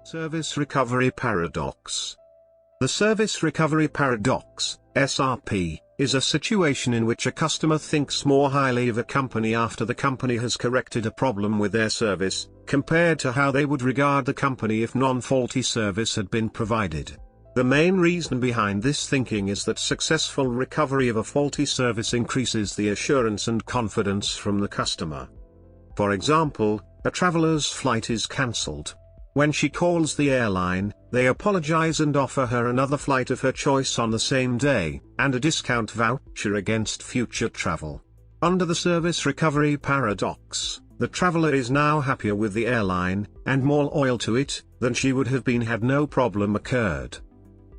Service Recovery Paradox. The Service Recovery Paradox, SRP, is a situation in which a customer thinks more highly of a company after the company has corrected a problem with their service, compared to how they would regard the company if non-faulty service had been provided. The main reason behind this thinking is that successful recovery of a faulty service increases the assurance and confidence from the customer. For example, a traveler's flight is cancelled. When she calls the airline, they apologize and offer her another flight of her choice on the same day, and a discount voucher against future travel. Under the service recovery paradox, the traveler is now happier with the airline, and more loyal to it, than she would have been had no problem occurred.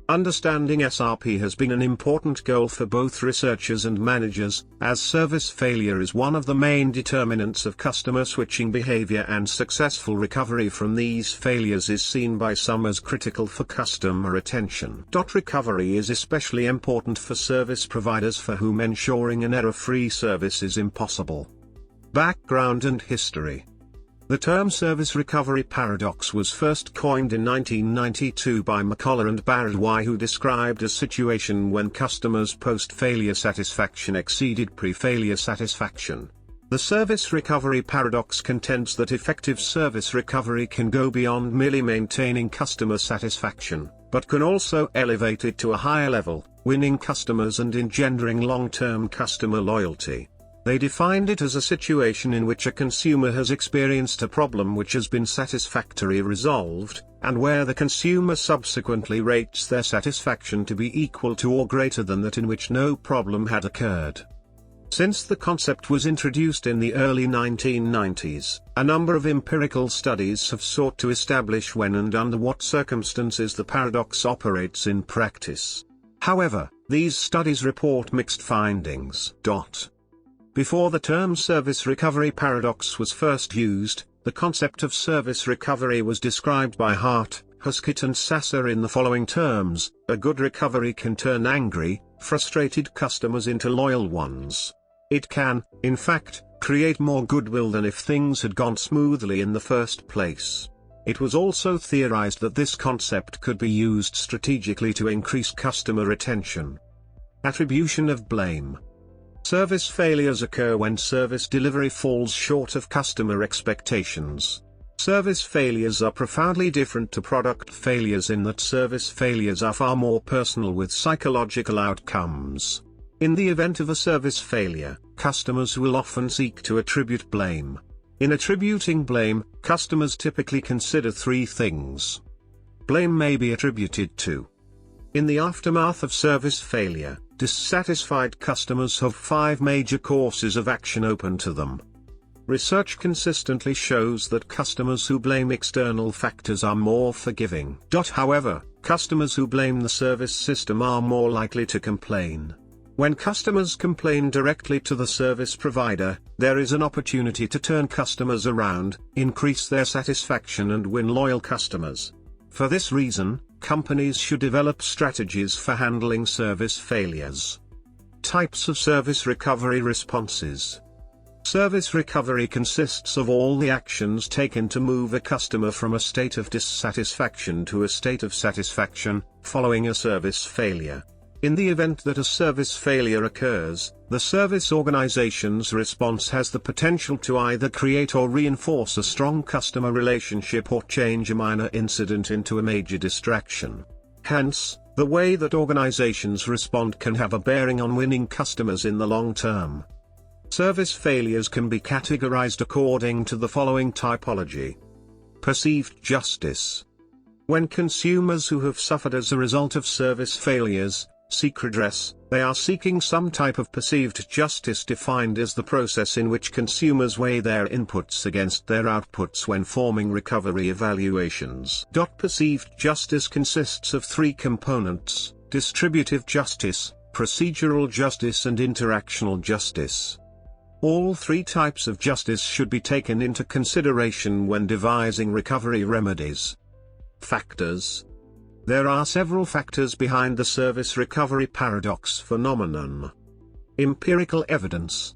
Understanding SRP has been an important goal for both researchers and managers, as service failure is one of the main determinants of customer switching behavior, and successful recovery from these failures is seen by some as critical for customer retention. Recovery is especially important for service providers for whom ensuring an error-free service is impossible. Background and history. The term service recovery paradox was first coined in 1992 by Makeover and Bar Replica, who described a situation when customers' post-failure satisfaction exceeded pre-failure satisfaction. The service recovery paradox contends that effective service recovery can go beyond merely maintaining customer satisfaction, but can also elevate it to a higher level, winning customers and engendering long-term customer loyalty. They defined it as a situation in which a consumer has experienced a problem which has been satisfactorily resolved, and where the consumer subsequently rates their satisfaction to be equal to or greater than that in which no problem had occurred. Since the concept was introduced in the early 1990s, a number of empirical studies have sought to establish when and under what circumstances the paradox operates in practice. However, these studies report mixed findings. Before the term service recovery paradox was first used, the concept of service recovery was described by Hart, Huskett and Sasser in the following terms: a good recovery can turn angry, frustrated customers into loyal ones. It can, in fact, create more goodwill than if things had gone smoothly in the first place. It was also theorized that this concept could be used strategically to increase customer retention. Attribution of blame. Service failures occur when service delivery falls short of customer expectations. Service failures are profoundly different to product failures in that service failures are far more personal with psychological outcomes. In the event of a service failure, customers will often seek to attribute blame. In attributing blame, customers typically consider three things. Blame may be attributed to. In the aftermath of service failure, dissatisfied customers have 5 major courses of action open to them. Research consistently shows that customers who blame external factors are more forgiving. However, customers who blame the service system are more likely to complain. When customers complain directly to the service provider, there is an opportunity to turn customers around, increase their satisfaction and win loyal customers. For this reason, companies should develop strategies for handling service failures. Types of service recovery responses. Service recovery consists of all the actions taken to move a customer from a state of dissatisfaction to a state of satisfaction, following a service failure. In the event that a service failure occurs, the service organization's response has the potential to either create or reinforce a strong customer relationship or change a minor incident into a major distraction. Hence, the way that organizations respond can have a bearing on winning customers in the long term. Service failures can be categorized according to the following typology. Perceived justice. When consumers who have suffered as a result of service failures seek redress, they are seeking some type of perceived justice defined as the process in which consumers weigh their inputs against their outputs when forming recovery evaluations. Perceived justice consists of 3 components: distributive justice, procedural justice and interactional justice. All 3 types of justice should be taken into consideration when devising recovery remedies. Factors. There are several factors behind the service recovery paradox phenomenon. Empirical evidence.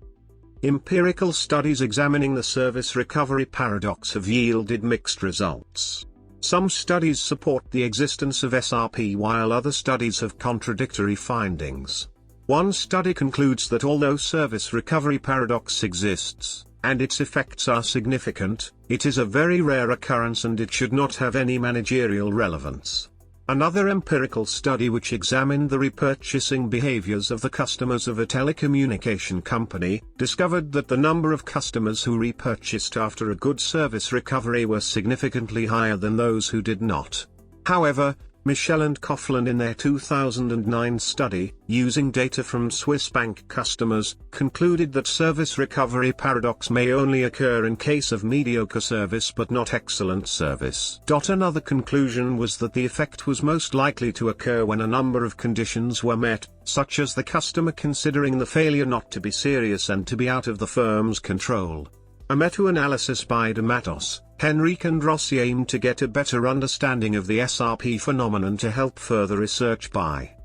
Empirical studies examining the service recovery paradox have yielded mixed results. Some studies support the existence of SRP while other studies have contradictory findings. One study concludes that although service recovery paradox exists, and its effects are significant, it is a very rare occurrence and it should not have any managerial relevance. Another empirical study which examined the repurchasing behaviors of the customers of a telecommunication company, discovered that the number of customers who repurchased after a good service recovery were significantly higher than those who did not. However, Michel and Coughlin in their 2009 study, using data from Swiss bank customers, concluded that service recovery paradox may only occur in case of mediocre service but not excellent service. Another conclusion was that the effect was most likely to occur when a number of conditions were met, such as the customer considering the failure not to be serious and to be out of the firm's control. A meta-analysis by de Matos, Henrique and Rossi aimed to get a better understanding of the SRP phenomenon to help further research by